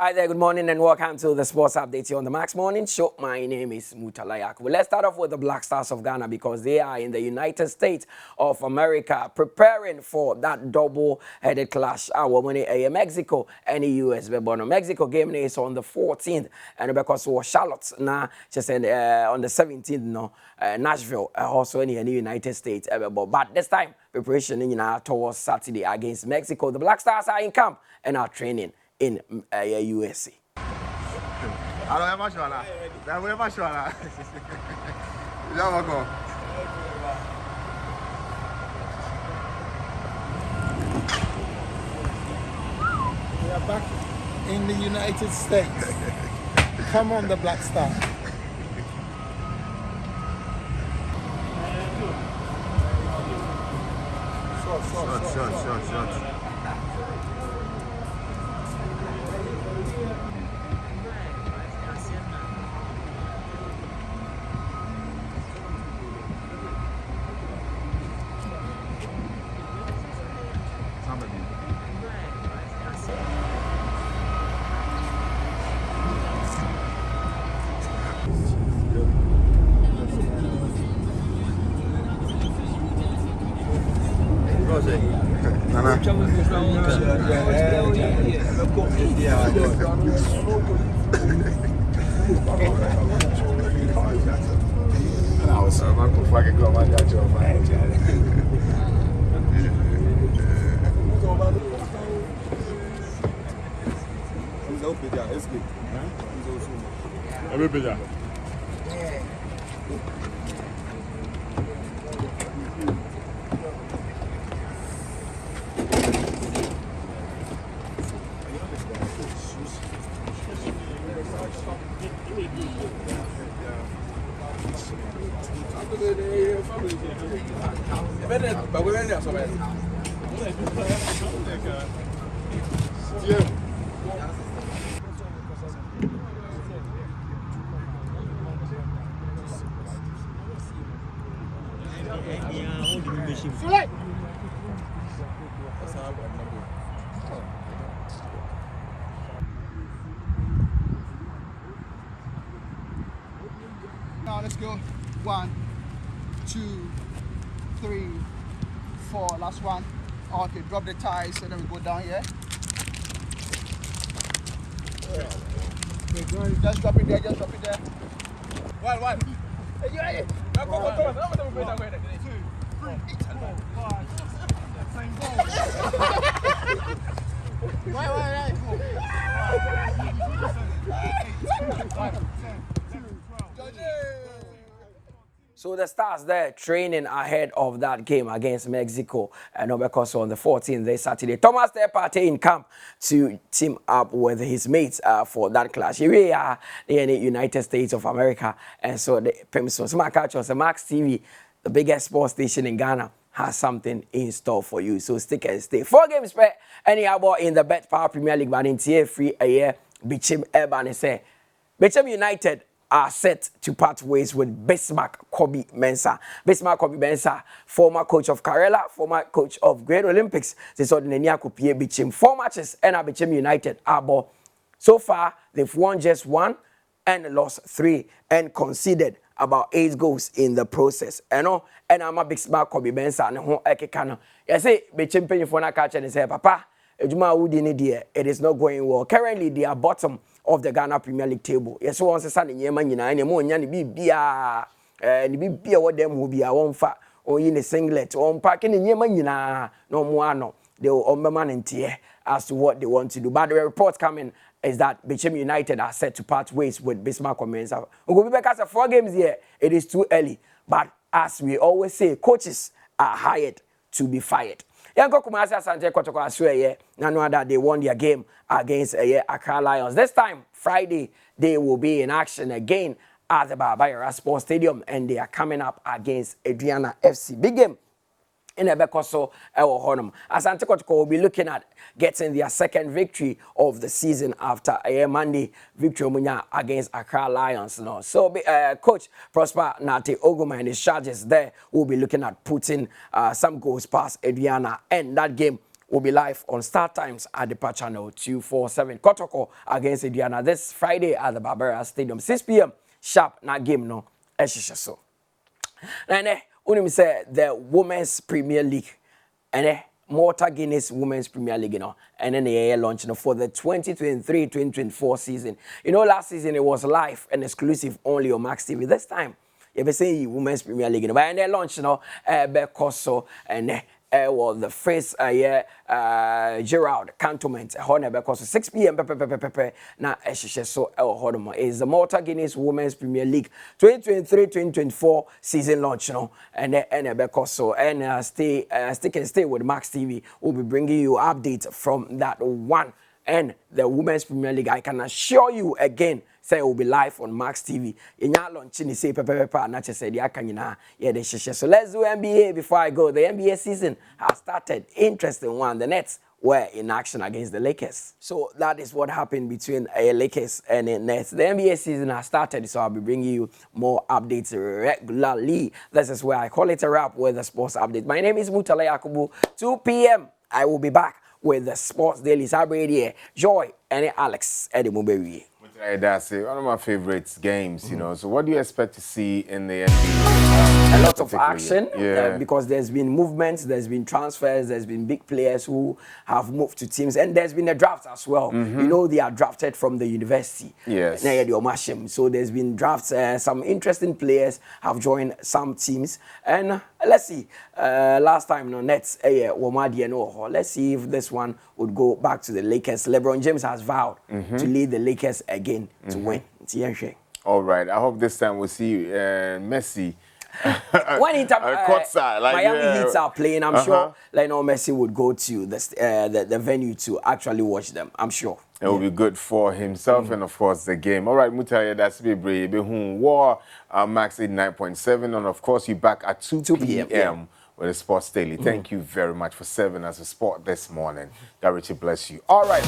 Hi there, good morning and welcome to the Sports Update here on the Max Morning Show. My name is Mutala Yakubu. Let's start off with the Black Stars of Ghana because they are in the United States of America preparing for that double-headed clash. Our money Mexico and the US. But Mexico game is on the 14th and because we Charlotte now just on the 17th Nashville also in the United States. But this time preparation towards Saturday against Mexico. The Black Stars are in camp and are training in USA. I don't have my show. That way, my show. Y'all go. We are back in the United States. Come on, the Black Star. Short. Now let's go. 1, 2, 3, 4. Last one. Okay, drop the ties and then we go down here. Just drop it there. One. Hey, you ready? So the Stars there training ahead of that game against Mexico and because on the 14th this Saturday. Thomas there party in camp to team up with his mates for that clash. Here we are in the United States of America and so the Pimson Smart Catchers, Max TV, the biggest sports station in Ghana, has something in store for you. So stick and stay. 4 games per any about in the Bet Power Premier League, but in tier free a year. Bichim Urban say Bichim United are set to part ways with Bismarck Kobe Mensah. Bismarck Kobe Mensah, former coach of Karela, former coach of Great Olympics. They saw the Nenia Kupie Bichim 4 matches and Bichim United are so far they've won just 1 and lost 3 and conceded about 8 goals in the process. And I'm a Bismarck Kobe Mensah and who ekekano. You say Bichim penny for na catch and say papa it is not going well. Currently, they are bottom of the Ghana Premier League table. Yes, once a son in Yemen, and more than be what them will be a one fat or in a singlet or packing in Yemen, no more. They will man in tear as to what they want to do. But the report coming is that Bichim United are set to part ways with Bismarck Mensah. We'll be back after 4 games here. It is too early. But as we always say, coaches are hired to be fired. Yanko Kumasi Asante Kotoko Asweye, Nanoada, they won their game against Accra Lions. This time, Friday, they will be in action again at the Barbayara Sports Stadium and they are coming up against Adriana FC. Big game in Ebekoso Ewo Honum. Asante Kotoko will be looking at getting their 2nd victory of the season after a Monday victory against Accra Lions. No. So Coach Prosper Nate Oguma and his charges there will be looking at putting some goals past Adriana, and that game will be live on Star Times at the channel 247. Kotoko against Indiana this Friday at the Barbera Stadium, 6 p.m. sharp. Na game no, so. And unim say the Women's Premier League, and Malta Guinness Women's Premier League, and then the launch for the 2023-2024 season. Last season it was live and exclusive only on Max TV. This time, you be saying Women's Premier League, but and they launch, Bekoso and the first Gerald Cantonment, because 6 p.m. Now, so is the Malta Guinness Women's Premier League 2023-2024 season launch, and because so and stay with Max TV. We'll be bringing you updates from that one. And the Women's Premier League, I can assure you again, say it will be live on Max TV. In your launching, say not just said so let's do NBA before I go. The NBA season has started. Interesting one. The Nets were in action against the Lakers. So that is what happened between Lakers and the Nets. The NBA season has started, so I'll be bringing you more updates regularly. This is where I call it a wrap with the sports update. My name is Mutala Yakubu. 2 p.m. I will be back with the Sports Daily Saturday. Joy and Alex Eddie Muberi. That's it. One of my favorite games, So what do you expect to see in the NBA? A lot of action, because there's been movements, there's been transfers, there's been big players who have moved to teams, and there's been a draft as well. They are drafted from the university. Yes. So there's been drafts. Some interesting players have joined some teams, and let's see. Last time, Nets, let's see if this one would go back to the Lakers. LeBron James has vowed to lead the Lakers again to win. All right. I hope this time we'll see Messi. When Miami Heat are playing, I'm sure Messi would go to the venue to actually watch them. I'm sure. It will be good for himself and, of course, the game. All right, Mutaya, that's be brave. War Max 89.7. And, of course, you're back at 2 p.m. with the Sports Daily. Thank you very much for serving as a sport this morning. God richly bless you. All right.